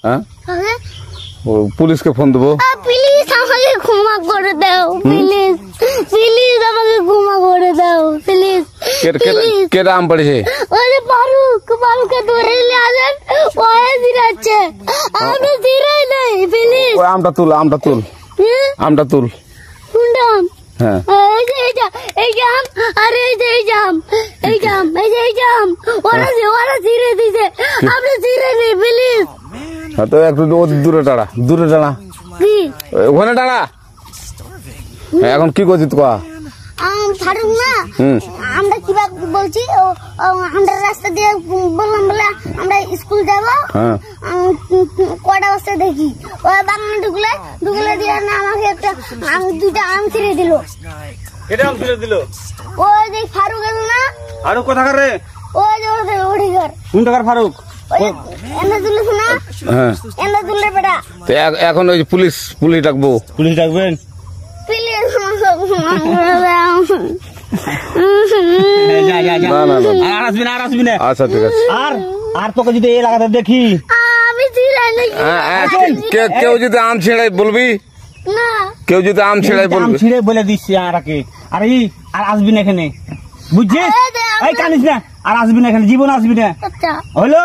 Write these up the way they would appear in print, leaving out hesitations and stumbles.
হ্যাঁ তাহলে পুলিশকে ফোন দেবো। প্লিজ আমাকে ক্ষমা করে দাও, প্লিজ প্লিজ আমাকে ক্ষমা করে দাও প্লিজ। কেটা আম পড়েছে? ওই যে ফারুককে ধরে নিয়ে আসেন, ওই দিরাচ্ছে, আমি দিরাই নাই, প্লিজ। ওই আমটা তুল, আমটা তুল, আমটা তুল। কোনটা আম? হ্যাঁ এই জাম, আরে এই জাম, এই জাম, ওরা ছিঁড়ে দিছে, আপনি ছিঁড়ে নেই প্লিজ। তো একটু দূরে টাড়া, দূরে টাড়া, কি ওখানে টাড়া। এখন কি করছিস কয়া? ফারুক না, আমরা কিভাবে বলছি, আমরা রাস্তা দিয়ে বললাম বলে আমরা স্কুল যাবো, কটা বস্তা দেখি ওই বাগানে ঢুকলে দিয়ে না আমাকে একটা দুইটা আম ছিঁড়ে দিল। এটা আম ছিঁড়ে দিল? ওই যে ফারুক এলো না, ফারুক কোথাকার রে? ওই যে ওড়িঘর। কোন টাকার ফারুক? এনে তুলে শোনা, এনে তুলে বেটা। এখন ওই পুলিশ ডাকবো। পুলিশ ডাকবেন? প্লিজ আর আসবি না। আচ্ছা ঠিক আছে। আর তোকে যদি এই লাগাতে দেখি, আমি ছিঁড়াই নাকি কেউ যদি আম ছিঁড়াই বলবি না, কেউ যদি আম ছিঁড়াই বলবি, ছিঁড়ে বলে দিচ্ছি আর আসবি না এখানে, বুঝছিস? এই কানিস না, আর আসবি না এখানে, জীবন আসবি না, হলো?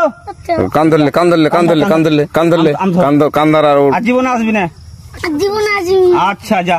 কান্দার আর জীবন আসবি না। জীবন আসবি। আচ্ছা যা।